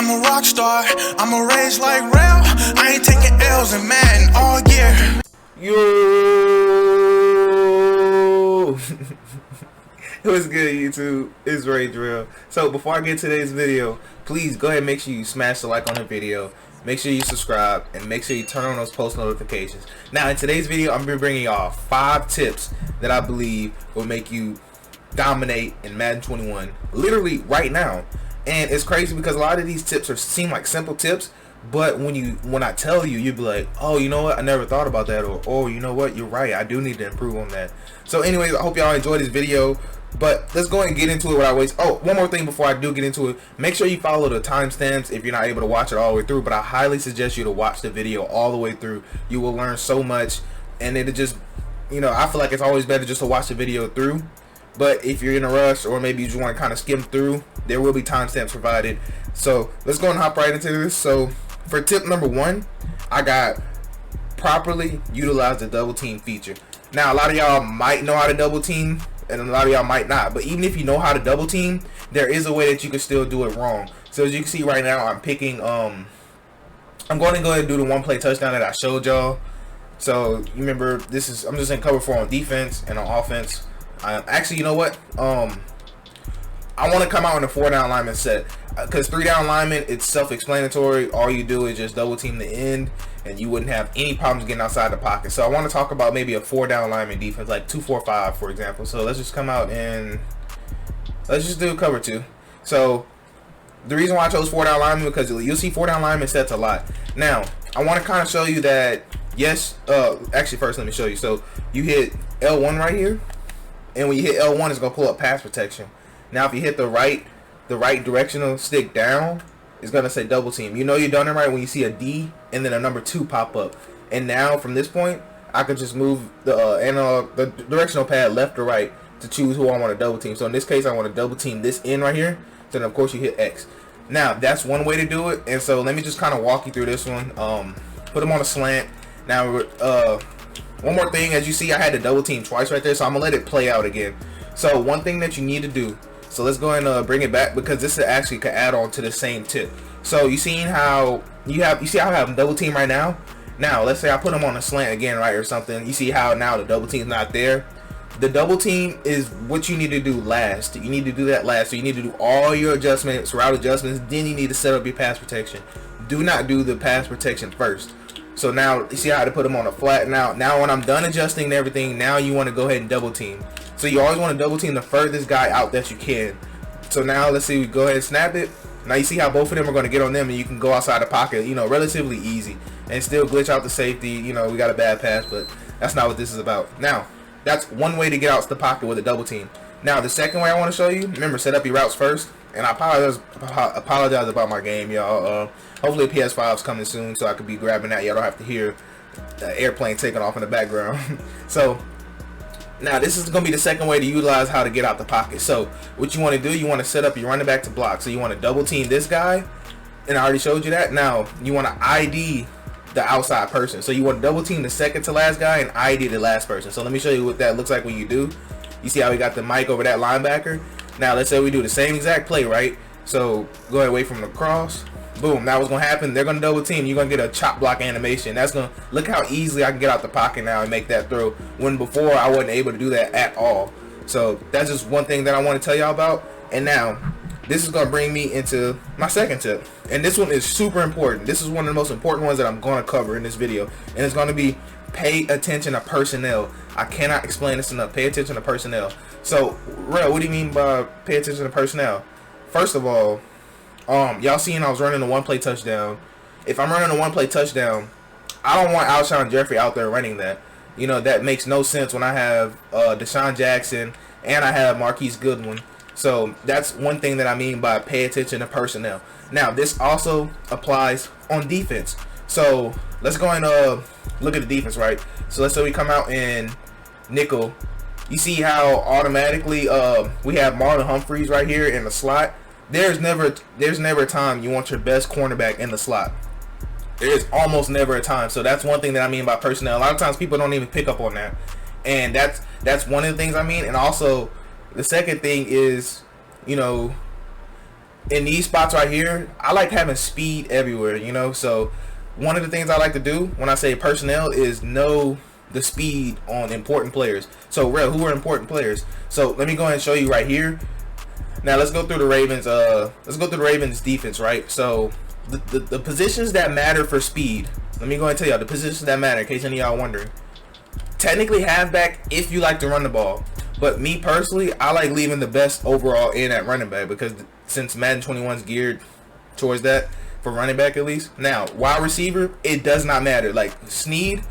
I'm a rock star, I'm a rage like rail. I ain't taking L's in Madden all year. Yo! What's good, YouTube? It's Ray Drill. So before I get to today's video, please go ahead and make sure you smash the like on the video. Make sure you subscribe and make sure you turn on those post notifications. Now in today's video, I'm going to be bringing y'all 5 tips that I believe will make you dominate in Madden 21 literally right now. And it's crazy because a lot of these tips seem like simple tips, but when I tell you, you'll be like, oh, you know what, I never thought about that, or oh, you know what, you're right, I do need to improve on that. So anyways, I hope y'all enjoy this video, but let's go ahead and get into it without waste. Oh, one more thing before I do get into it, make sure you follow the timestamps if you're not able to watch it all the way through, but I highly suggest you to watch the video all the way through. You will learn so much, and it'll just, you know, I feel like it's always better just to watch the video through. But if you're in a rush, or maybe you just want to kind of skim through, there will be timestamps provided. So let's go and hop right into this. So for tip number 1, I got properly utilize the double team feature. Now a lot of y'all might know how to double team, and a lot of y'all might not. But even if you know how to double team, there is a way that you can still do it wrong. So as you can see right now, I'm picking I'm going to go ahead and do the one play touchdown that I showed y'all. So you remember, I'm just in cover 4 on defense, and on offense, actually, you know what? I want to come out in a 4-down lineman set, because 3-down lineman, it's self-explanatory. All you do is just double team the end, and you wouldn't have any problems getting outside the pocket. So I want to talk about maybe a 4-down lineman defense, like 2-4-5, for example. So let's just come out and let's just do cover 2. So the reason why I chose 4-down lineman, because you'll see 4-down lineman sets a lot. Now I want to kind of show you that. Yes. Actually, first let me show you. So you hit L1 right here. And when you hit L1, it's gonna pull up pass protection. Now, if you hit the right directional stick down, it's gonna say double team. You know you're done it right when you see a D and then a number 2 pop up. And now from this point, I could just move the directional pad left or right to choose who I want to double team. So in this case, I want to double team this end right here. Then of course you hit X. Now that's one way to do it. And so let me just kind of walk you through this one. Put them on a slant. Now one more thing, as you see, I had to double team twice right there, so I'm gonna let it play out again. So one thing that you need to do, so let's go ahead and bring it back, because this actually could add on to the same tip. So you see how I have them double team right now. Now let's say I put them on a slant again, right, or something. You see how now the double team's not there. The double team is what you need to do last. You need to do that last. So you need to do all your adjustments, route adjustments. Then you need to set up your pass protection. Do not do the pass protection first. So now you see how to put them on a flat. Now when I'm done adjusting everything, now you want to go ahead and double team. So you always want to double team the furthest guy out that you can. So now let's see, we go ahead and snap it. Now you see how both of them are going to get on them, and you can go outside the pocket, you know, relatively easy, and still glitch out the safety. You know, we got a bad pass, but that's not what this is about. Now that's one way to get out the pocket with a double team. Now the second way I want to show you, remember, set up your routes first. And I apologize about my game, y'all. Hopefully PS5 is coming soon, so I could be grabbing that. Y'all don't have to hear the airplane taking off in the background. So now this is going to be the second way to utilize how to get out the pocket. So what you want to do, you want to set up your running back to block. So you want to double team this guy, and I already showed you that. Now you want to ID the outside person. So you want to double team the second to last guy and ID the last person. So let me show you what that looks like when you do. You see how we got the mic over that linebacker? Now let's say we do the same exact play, right? So go ahead, wait from the cross. Boom. Now what's gonna happen? They're gonna double team. You're gonna get a chop block animation. That's gonna look how easily I can get out the pocket now and make that throw, when before I wasn't able to do that at all. So that's just one thing that I want to tell y'all about. And now this is gonna bring me into my second tip, and this one is super important. This is one of the most important ones that I'm gonna cover in this video, and it's gonna be pay attention to personnel. I cannot explain this enough. Pay attention to personnel. So, Real, what do you mean by pay attention to personnel? First of all, y'all seen I was running a one-play touchdown. If I'm running a one-play touchdown, I don't want Alshon Jeffrey out there running that. You know, that makes no sense when I have Deshaun Jackson and I have Marquise Goodwin. So that's one thing that I mean by pay attention to personnel. Now, this also applies on defense. So let's go and look at the defense, right? So let's say we come out in nickel. You see how automatically we have Marlon Humphreys right here in the slot. There's never a time you want your best cornerback in the slot. There is almost never a time. So that's one thing that I mean by personnel. A lot of times people don't even pick up on that, and that's one of the things I mean. And also the second thing is, you know, in these spots right here, I like having speed everywhere, you know. So one of the things I like to do when I say personnel is know the speed on important players. So Rel, who are important players? So let me go ahead and show you right here. Now let's go through the Ravens. Let's go through the Ravens defense, right? So the positions that matter for speed. Let me go ahead and tell y'all the positions that matter in case any of y'all wondering. Technically halfback if you like to run the ball, but me personally, I like leaving the best overall in at running back because since Madden 21 is geared towards that for running back at least. Now wide receiver, it does not matter. Like Snead,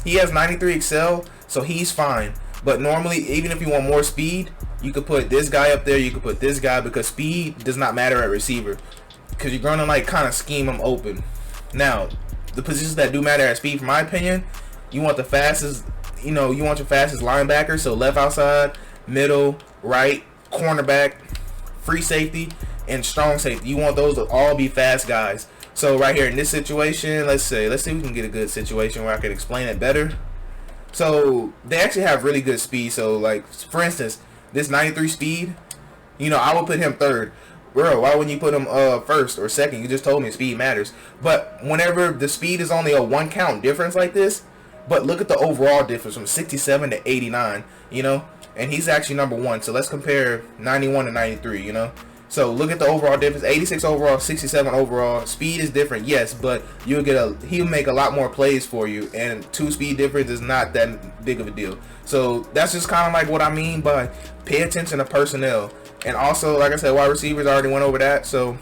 he has 93 Excel, so he's fine. But normally, even if you want more speed, you could put this guy up there. You could put this guy because speed does not matter at receiver because you're gonna like kind of scheme them open. Now, the positions that do matter at speed, for my opinion, you want the fastest. You know, you want your fastest linebacker. So left outside, middle, right, cornerback, free safety, and strong safety. You want those to all be fast guys. So right here in this situation, let's see if we can get a good situation where I can explain it better. So they actually have really good speed. So like for instance, this 93 speed, you know, I would put him third. Bro, why wouldn't you put him first or second? You just told me speed matters. But whenever the speed is only a 1 count difference like this, but look at the overall difference from 67 to 89, you know, and he's actually number 1. So let's compare 91 to 93, you know. So look at the overall difference, 86 overall, 67 overall. Speed is different, yes, but he'll make a lot more plays for you, and 2 speed difference is not that big of a deal. So that's just kind of like what I mean by pay attention to personnel. And also, like I said, wide receivers, I already went over that, so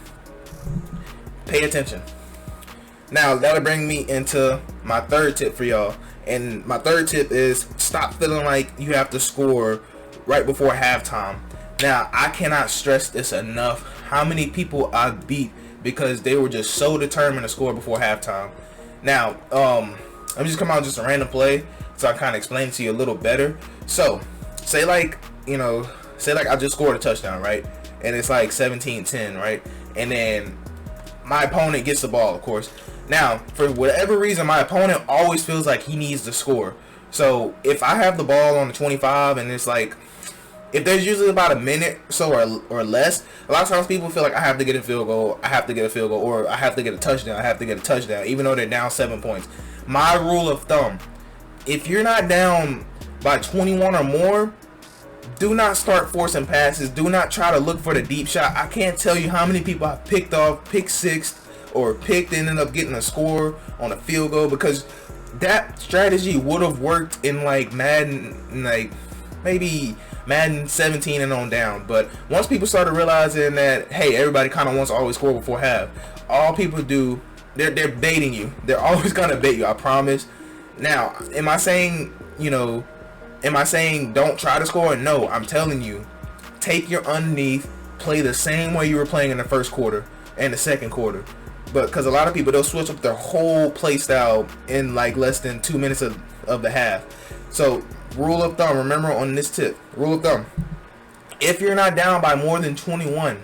pay attention. Now that'll bring me into my third tip for y'all, and my third tip is stop feeling like you have to score right before halftime. Now, I cannot stress this enough, how many people I beat because they were just so determined to score before halftime. Now, let me just come out with just a random play so I kind of explain it to you a little better. So, say like I just scored a touchdown, right? And it's like 17-10, right? And then my opponent gets the ball, of course. Now, for whatever reason, my opponent always feels like he needs to score. So, if I have the ball on the 25 and it's like, if there's usually about a minute or less, a lot of times people feel like I have to get a field goal, or I have to get a touchdown, even though they're down 7 points. My rule of thumb, if you're not down by 21 or more, do not start forcing passes. Do not try to look for the deep shot. I can't tell you how many people I picked off, picked sixth, or picked and ended up getting a score on a field goal because that strategy would have worked in like Madden, like maybe Madden 17 and on down. But once people started realizing that, hey, everybody kind of wants to always score before half, all people do, they're baiting you. They're always gonna bait you, I promise. Now, am I saying don't try to score? No, I'm telling you, take your underneath, play the same way you were playing in the first quarter and the second quarter. But because a lot of people, they'll switch up their whole play style in like less than 2 minutes of the half. So rule of thumb, remember on this tip, rule of thumb, if you're not down by more than 21,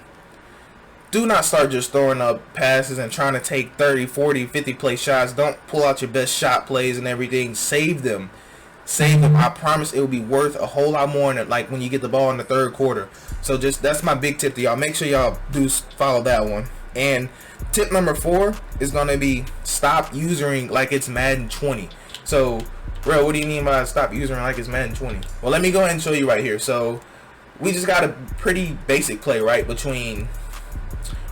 do not start just throwing up passes and trying to take 30, 40, 50 play shots. Don't pull out your best shot plays and everything. Save them. I promise it will be worth a whole lot more in like when you get the ball in the third quarter. So just that's my big tip to y'all. Make sure y'all do follow that one. And tip number 4 is going to be stop using like it's Madden 20. So bro, what do you mean by stop using like it's Madden 20? Well, let me go ahead and show you right here. So we just got a pretty basic play, right? Between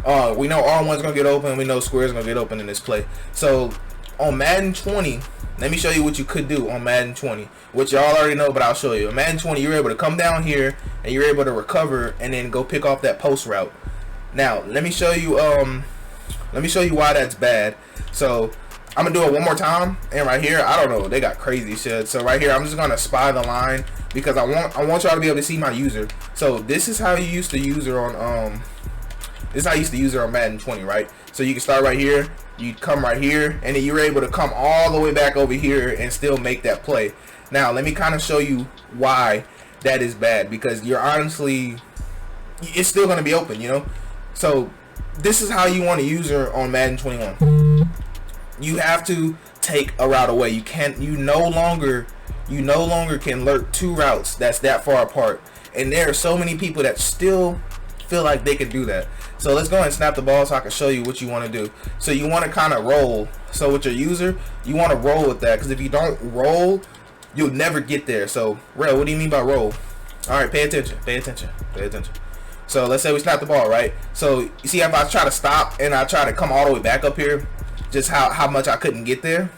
we know R1's gonna get open, we know square's gonna get open in this play. So on Madden 20, let me show you what you could do on Madden 20, which y'all already know, but I'll show you. On Madden 20, you're able to come down here and you're able to recover and then go pick off that post route. Now let me show you why that's bad. So I'm gonna do it one more time, and right here, I don't know, they got crazy shit. So right here, I'm just gonna spy the line because I want y'all to be able to see my user. So this is how you used to use her on Madden 20, right? So you can start right here, you come right here, and then you're able to come all the way back over here and still make that play. Now let me kind of show you why that is bad, because you're honestly, it's still gonna be open, you know. So this is how you want to use her on Madden 21. You have to take a route away. You no longer can lurk 2 routes that's that far apart. And there are so many people that still feel like they could do that. So let's go ahead and snap the ball so I can show you what you want to do. So you want to kind of roll. So with your user, you want to roll with that, because if you don't roll, you'll never get there. So, Rel, what do you mean by roll? All right, pay attention, pay attention, pay attention. So let's say we snap the ball, right? So you see, if I try to stop and I try to come all the way back up here, just how much I couldn't get there.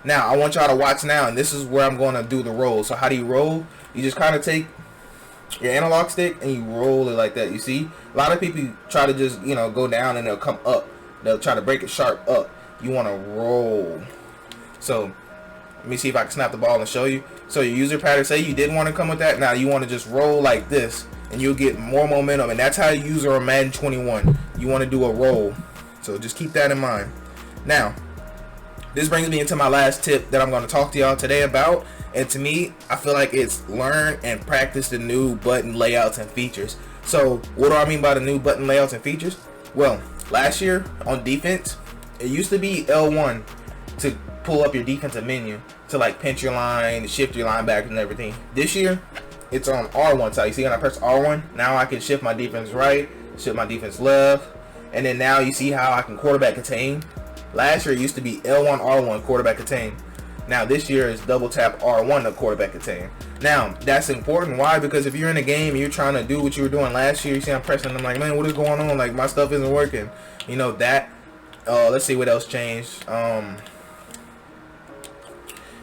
Now I want y'all to watch now, and this is where I'm going to do the roll. So how do you roll? You just kind of take your analog stick and you roll it like that. You see, a lot of people try to just, you know, go down and they'll come up. They'll try to break it sharp up. You want to roll. So let me see if I can snap the ball and show you. So your user pattern, say you didn't want to come with that. Now you want to just roll like this, and you'll get more momentum. And that's how you use a Madden 21. You want to do a roll. So just keep that in mind. Now, this brings me into my last tip that I'm going to talk to y'all today about. And to me, I feel like it's learn and practice the new button layouts and features. So what do I mean by the new button layouts and features? Well, last year on defense, it used to be L1 to pull up your defensive menu to like pinch your line, shift your linebackers and everything. This year, it's on R1 side. You see when I press R1, now I can shift my defense right, shift my defense left, and then now you see how I can quarterback contain. Last year it used to be L1 R1 quarterback contain. Now this year is double tap R1 to quarterback contain. Now that's important. Why? Because if you're in a game and you're trying to do what you were doing last year, you see I'm pressing, I'm like, man, what is going on? Like, my stuff isn't working. You know that. Let's see what else changed.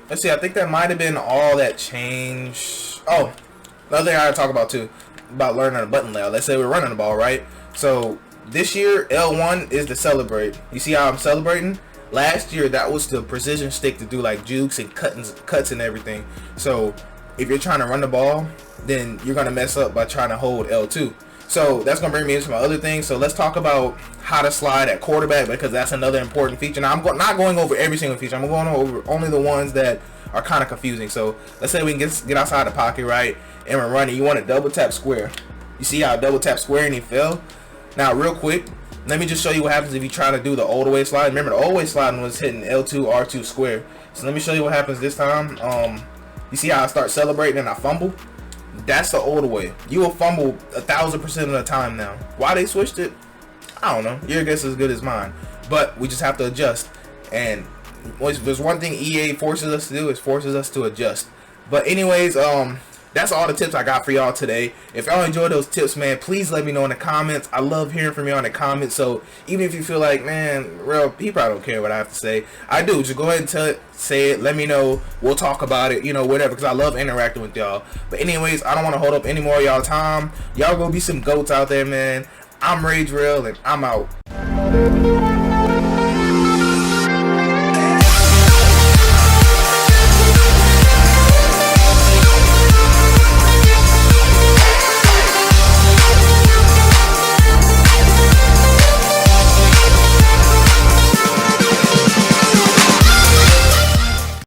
Let's see, I think that might have been all that changed. Oh, another thing I gotta talk about too, about learning a button layout. Let's say we're running the ball, right? So this year L1 is to celebrate. You see how I'm celebrating? Last year that was the precision stick to do like jukes and cuts and everything. So if you're trying to run the ball, then you're gonna mess up by trying to hold L2. So that's gonna bring me into my other thing. So let's talk about how to slide at quarterback, because that's another important feature. Now I'm not going over every single feature. I'm going over only the ones that are kind of confusing. So let's say we can get outside the pocket, right, and we're running. You want to double tap square. You see how I double tap square and he fell? Now real quick, let me just show you what happens if you try to do the old way slide. Remember, the old way sliding was hitting L2 R2 square. So let me show you what happens this time. You see how I start celebrating and I fumble? That's the old way. You will fumble 1,000% of the time now. Why they switched it? I don't know. Your guess is as good as mine. But we just have to adjust. And there's one thing EA forces us to do, is forces us to adjust. But anyways, that's all the tips I got for y'all today. If y'all enjoyed those tips, man, please let me know in the comments. I love hearing from y'all in the comments. So even if you feel like, man, he probably don't care what I have to say, I do. Just go ahead and say it. Let me know. We'll talk about it, you know, whatever, because I love interacting with y'all. But anyways, I don't want to hold up any more of y'all time. Y'all go be some goats out there, man. I'm Rage Real, and I'm out.